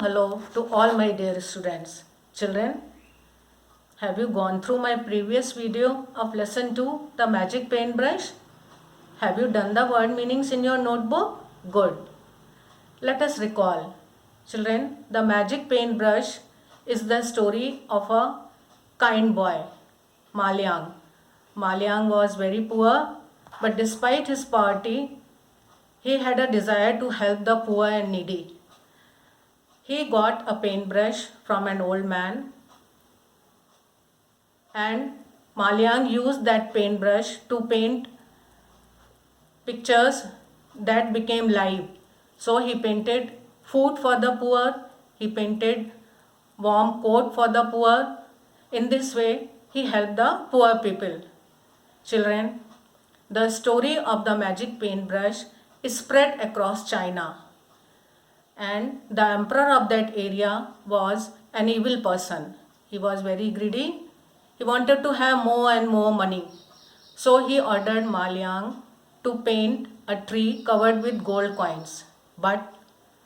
Hello to all my dear students. Children, have you gone through my previous video of lesson 2, the magic paintbrush? Have you done the word meanings in your notebook? Good. Let us recall. Children, the magic paintbrush is the story of a kind boy, Malyang. Malyang was very poor, but despite his poverty, he had a desire to help the poor and needy. He got a paintbrush from an old man, and Malyang used that paintbrush to paint pictures that became live. So he painted food for the poor, he painted warm coat for the poor. In this way, he helped the poor people. Children, the story of the magic paintbrush is spread across China, and the emperor of that area was an evil person. He was very greedy. He wanted to have more and more money. So he ordered Malyang to paint a tree covered with gold coins. But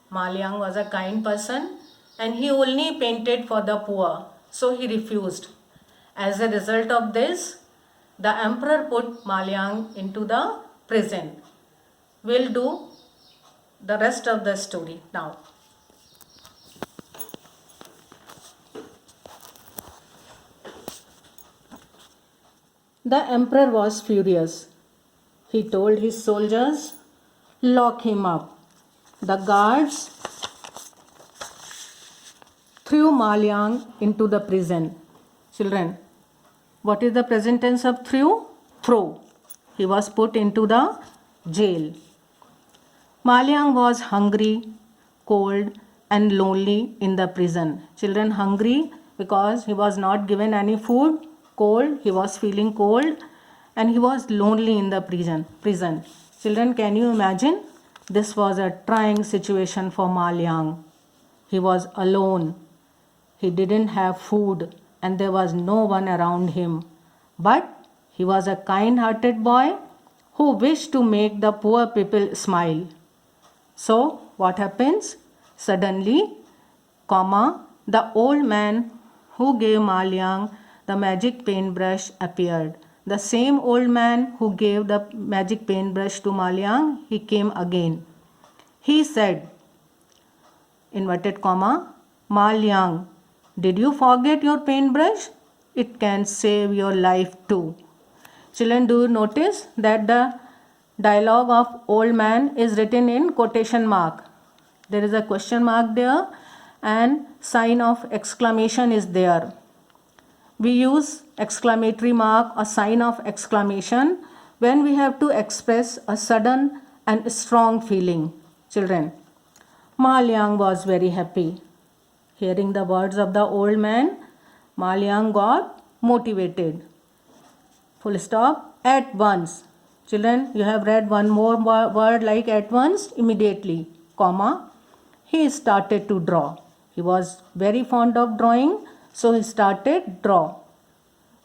Malyang was a kind person and he only painted for the poor. So he refused. As a result of this, the emperor put Malyang into the prison. We'll do the rest of the story now. The emperor was furious. He told his soldiers, "Lock him up." The guards threw Malyang into the prison. Children, what is the present tense of threw? Throw. He was put into the jail. Malyang was hungry, cold, and lonely in the prison. Children, hungry because he was not given any food, cold, he was feeling cold, and he was lonely in the prison. Children, can you imagine? This was a trying situation for Malyang. He was alone. He didn't have food and there was no one around him. But he was a kind-hearted boy who wished to make the poor people smile. So what happens? Suddenly, the old man who gave Malyang the magic paintbrush appeared. The same old man who gave the magic paintbrush to Malyang, he came again. He said, inverted comma, "Malyang, did you forget your paintbrush? It can save your life too." Children, do you notice that the dialogue of old man is written in quotation mark? There is a question mark there and sign of exclamation is there. We use exclamatory mark or sign of exclamation when we have to express a sudden and strong feeling. Children, Malyang was very happy. Hearing the words of the old man, Malyang got motivated. Full stop. At once. Children, you have read one more word like at once, immediately, comma. He started to draw. He was very fond of drawing, so he started draw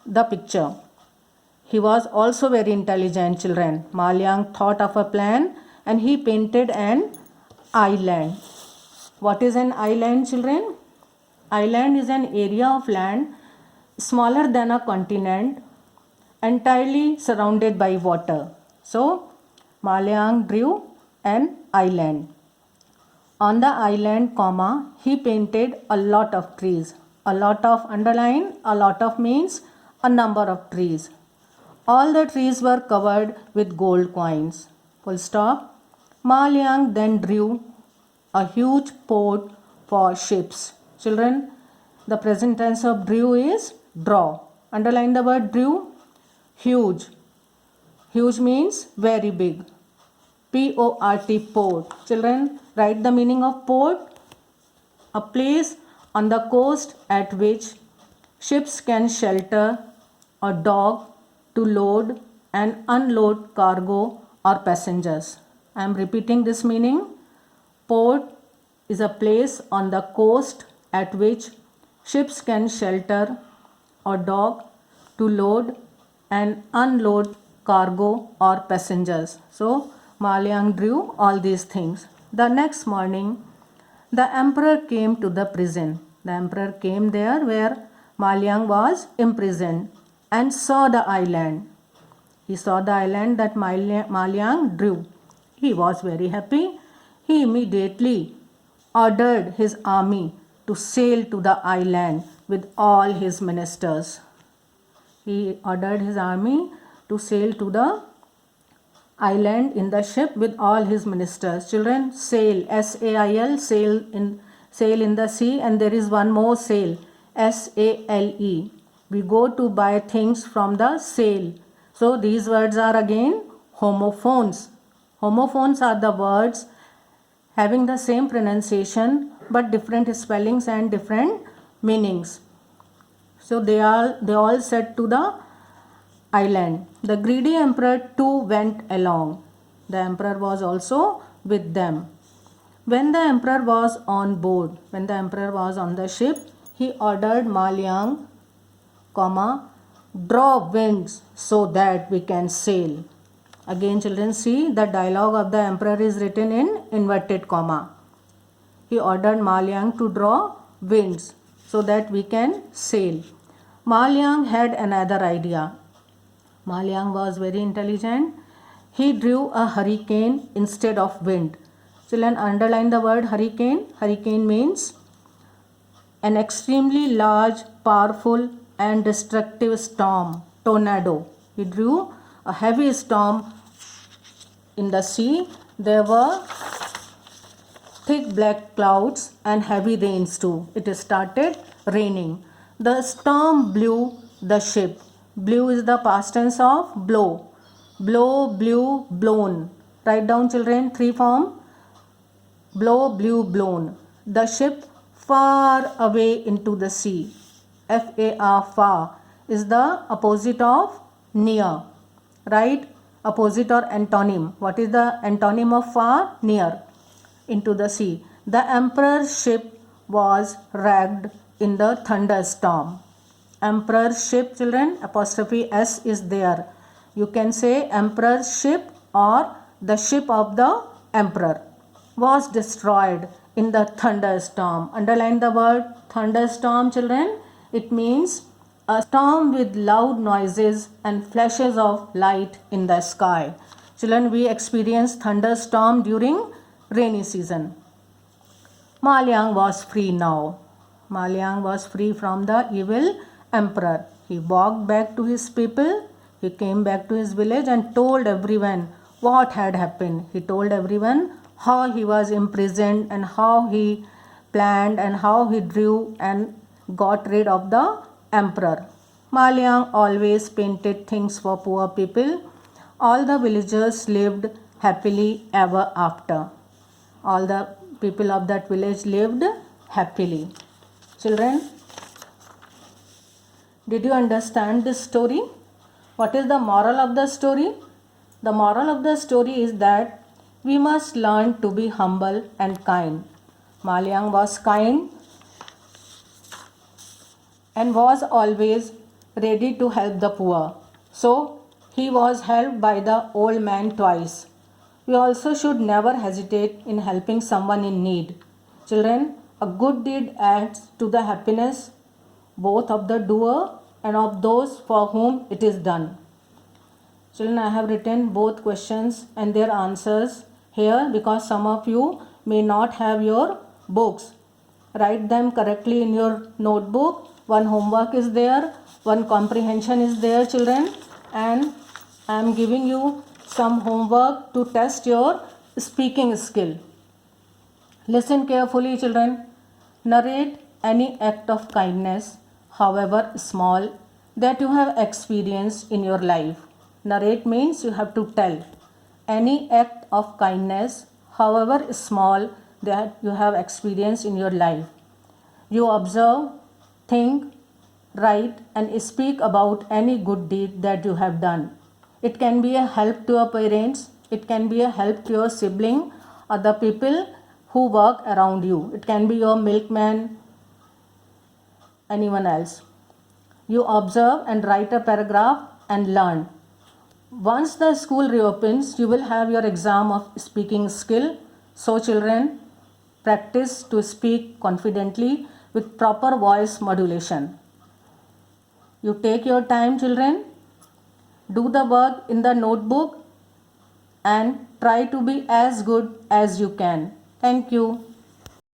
the picture. He was also very intelligent, children. Malyang thought of a plan and he painted an island. What is an island, children? Island is an area of land smaller than a continent, entirely surrounded by water. So, Malyang drew an island. On the island, comma, he painted a lot of trees. A lot of underline, a lot of means a number of trees. All the trees were covered with gold coins. Full stop. Malyang then drew a huge port for ships. Children, the present tense of drew is draw. Underline the word drew. Huge. Huge means very big. P-O-R-T, port. Children, write the meaning of port. A place on the coast at which ships can shelter a dock to load and unload cargo or passengers. I am repeating this meaning. Port is a place on the coast at which ships can shelter or dock to load and unload cargo or passengers. So Malyang drew all these things. The next morning, The emperor came to the prison. The emperor came there where Malyang was imprisoned and saw the island. He saw the island that Malyang drew. He was very happy. He immediately ordered his army to sail to the island with all his ministers. He ordered his army to sail to the island in the ship with all his ministers. Children, sail, S-A-I-L, sail in the sea, and there is one more sail, S-A-L-E. We go to buy things from the sail. So these words are again homophones. Homophones are the words having the same pronunciation but different spellings and different meanings. So they all said to the island. The greedy emperor too went along. The emperor was also with them. When the emperor was on board, when the emperor was on the ship, he ordered Malyang, draw winds so that we can sail. Again, children, see the dialogue of the emperor is written in inverted comma. He ordered Malyang to draw winds so that we can sail. Malyang had another idea. Malyang was very intelligent. He drew a hurricane instead of wind. Children, underline the word hurricane. Hurricane means an extremely large, powerful and destructive storm, tornado. He drew a heavy storm in the sea. There were thick black clouds and heavy rains too. It started raining. The storm blew the ship. Blew is the past tense of blow. Blow, blew, blown. Write down, children, three form. Blow, blew, blown. The ship far away into the sea. F-A-R, far, is the opposite of near. Right? Opposite or antonym. What is the antonym of far? Near. Into the sea. The emperor's ship was wrecked in the thunderstorm. Emperor's ship, children, apostrophe S is there. You can say emperor's ship or the ship of the emperor was destroyed in the thunderstorm. Underline the word thunderstorm, children. It means a storm with loud noises and flashes of light in the sky. Children, we experience thunderstorm during rainy season. Malyang was free now. Malyang was free from the evil emperor. He walked back to his people. He came back to his village and told everyone what had happened. He told everyone how he was imprisoned and how he planned and how he drew and got rid of the emperor. Malyang always painted things for poor people. All the villagers lived happily ever after. All the people of that village lived happily. Children, did you understand this story? What is the moral of the story? The moral of the story is that we must learn to be humble and kind. Malyang was kind and was always ready to help the poor. So, he was helped by the old man twice. We also should never hesitate in helping someone in need. Children, a good deed adds to the happiness both of the doer and of those for whom it is done. Children, I have written both questions and their answers here because some of you may not have your books. Write them correctly in your notebook. One homework is there, one comprehension is there, children, and I am giving you some homework to test your speaking skill. Listen carefully, children. Narrate any act of kindness, however small, that you have experienced in your life. Narrate means you have to tell. Any act of kindness, however small, that you have experienced in your life. You observe, think, write, and speak about any good deed that you have done. It can be a help to your parents, it can be a help to your sibling or the people who work around you. It can be your milkman, anyone else. You observe and write a paragraph and learn. Once the school reopens, you will have your exam of speaking skill. So children, practice to speak confidently with proper voice modulation. You take your time, children. Do the work in the notebook and try to be as good as you can. Thank you.